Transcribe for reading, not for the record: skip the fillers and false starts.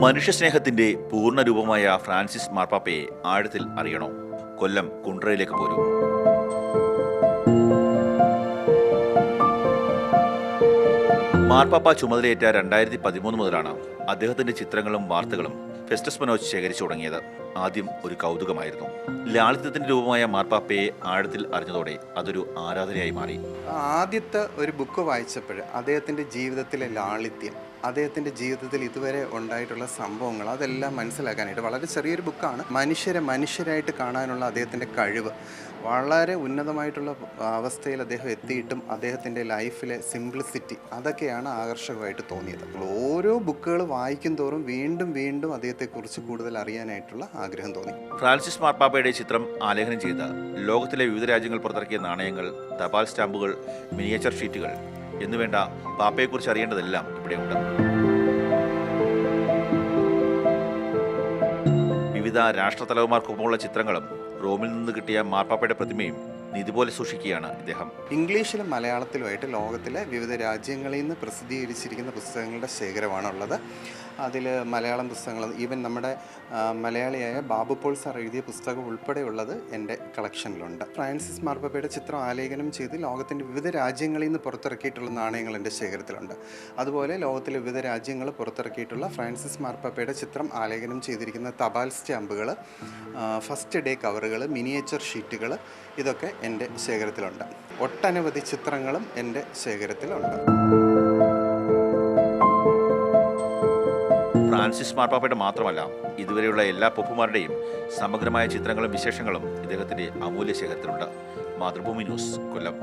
മനുഷ്യസ്നേഹത്തിന്റെ പൂർണ്ണരൂപമായ Francis മാർപ്പാപ്പയെ ആഴത്തിൽ അറിയണോ? കൊല്ലം കുണ്ട്രയിലേക്ക് പോരൂ. മാർപ്പാപ്പ ചുമതലയേറ്റ 2013 മുതലാണ് അദ്ദേഹത്തിന്റെ ചിത്രങ്ങളും വാർത്തകളും ഫെസ്റ്റസ് മനോജ് ശേഖരിച്ചു തുടങ്ങിയത്. ആദ്യം ഒരു കൗതുകമായിരുന്നു. ലാളിത്യത്തിന്റെ രൂപമായ മാർപ്പാപ്പയെ ആഴത്തിൽ അറിഞ്ഞതോടെ അതൊരു ആരാധനയായി മാറി. ആദ്യത്തെ ഒരു ബുക്ക് വായിച്ചപ്പോൾ അദ്ദേഹത്തിൻ്റെ ജീവിതത്തിലെ ലാളിത്യം, അദ്ദേഹത്തിൻ്റെ ജീവിതത്തിൽ ഇതുവരെ ഉണ്ടായിട്ടുള്ള സംഭവങ്ങൾ അതെല്ലാം മനസ്സിലാക്കാനായിട്ട് വളരെ ചെറിയൊരു ബുക്കാണ്. മനുഷ്യരായിട്ട് കാണാനുള്ള അദ്ദേഹത്തിൻ്റെ കഴിവ്, വളരെ ഉന്നതമായിട്ടുള്ള അവസ്ഥയിൽ അദ്ദേഹം എത്തിയിട്ടും അദ്ദേഹത്തിൻ്റെ ലൈഫിലെ സിംപ്ലിസിറ്റി, അതൊക്കെയാണ് ആകർഷകമായിട്ട് തോന്നിയത്. ഓരോ ബുക്കുകൾ വായിക്കും തോറും വീണ്ടും വീണ്ടും അദ്ദേഹത്തെക്കുറിച്ച് കൂടുതൽ അറിയാനായിട്ടുള്ള ആഗ്രഹം തോന്നി. ഫ്രാൻസിസ് മാർപ്പാപ്പയുടെ ചിത്രം ആലേഖനം ചെയ്ത ലോകത്തിലെ വിവിധ രാജ്യങ്ങൾ പുറത്തിറക്കിയ നാണയങ്ങൾ, തപാൽ സ്റ്റാമ്പുകൾ, മിനിയേച്ചർ ഷീറ്റുകൾ എന്നുവേണ്ട പാപ്പയെക്കുറിച്ച് അറിയേണ്ടതെല്ലാം ഇവിടെയുണ്ട്. വിവിധ രാഷ്ട്രത്തലവന്മാർക്കൊപ്പമുള്ള ചിത്രങ്ങളും റോമിൽ നിന്ന് കിട്ടിയ മാർപ്പാപ്പയുടെ പ്രതിമയും ഇതുപോലെ സൂക്ഷിക്കുകയാണ് ഇദ്ദേഹം. ഇംഗ്ലീഷിലും മലയാളത്തിലുമായിട്ട് ലോകത്തിലെ വിവിധ രാജ്യങ്ങളിൽ നിന്ന് പ്രസിദ്ധീകരിച്ചിരിക്കുന്ന പുസ്തകങ്ങളുടെ ശേഖരമാണുള്ളത്. അതിൽ മലയാളം പുസ്തകങ്ങൾ, ഈവൻ നമ്മുടെ മലയാളിയായ ബാബു പോൾ സാർ എഴുതിയ പുസ്തകം ഉൾപ്പെടെയുള്ളത് എൻ്റെ കളക്ഷനിലുണ്ട്. ഫ്രാൻസിസ് മാർപ്പാപ്പയുടെ ചിത്രം ആലേഖനം ചെയ്ത് ലോകത്തിൻ്റെ വിവിധ രാജ്യങ്ങളിൽ നിന്ന് പുറത്തിറക്കിയിട്ടുള്ള നാണയങ്ങൾ എൻ്റെ ശേഖരത്തിലുണ്ട്. അതുപോലെ ലോകത്തിലെ വിവിധ രാജ്യങ്ങൾ പുറത്തിറക്കിയിട്ടുള്ള ഫ്രാൻസിസ് മാർപ്പാപ്പയുടെ ചിത്രം ആലേഖനം ചെയ്തിരിക്കുന്ന തപാൽ സ്റ്റാമ്പുകൾ, ഫസ്റ്റ് ഡേ കവറുകൾ, മിനിയേച്ചർ ഷീറ്റുകൾ, ഇതൊക്കെ എൻ്റെ ശേഖരത്തിലുണ്ട്. ഒട്ടനവധി ചിത്രങ്ങളും എൻ്റെ ശേഖരത്തിലുണ്ട്. ഫ്രാൻസിസ് മാർപ്പാപ്പയുടെ മാത്രമല്ല, ഇതുവരെയുള്ള എല്ലാ പോപ്പുമാരുടെയും സമഗ്രമായ ചിത്രങ്ങളും വിശേഷങ്ങളും ഇദ്ദേഹത്തിൻ്റെ അമൂല്യ ശേഖരത്തിലുണ്ട്. മാതൃഭൂമി ന്യൂസ്, കൊല്ലം.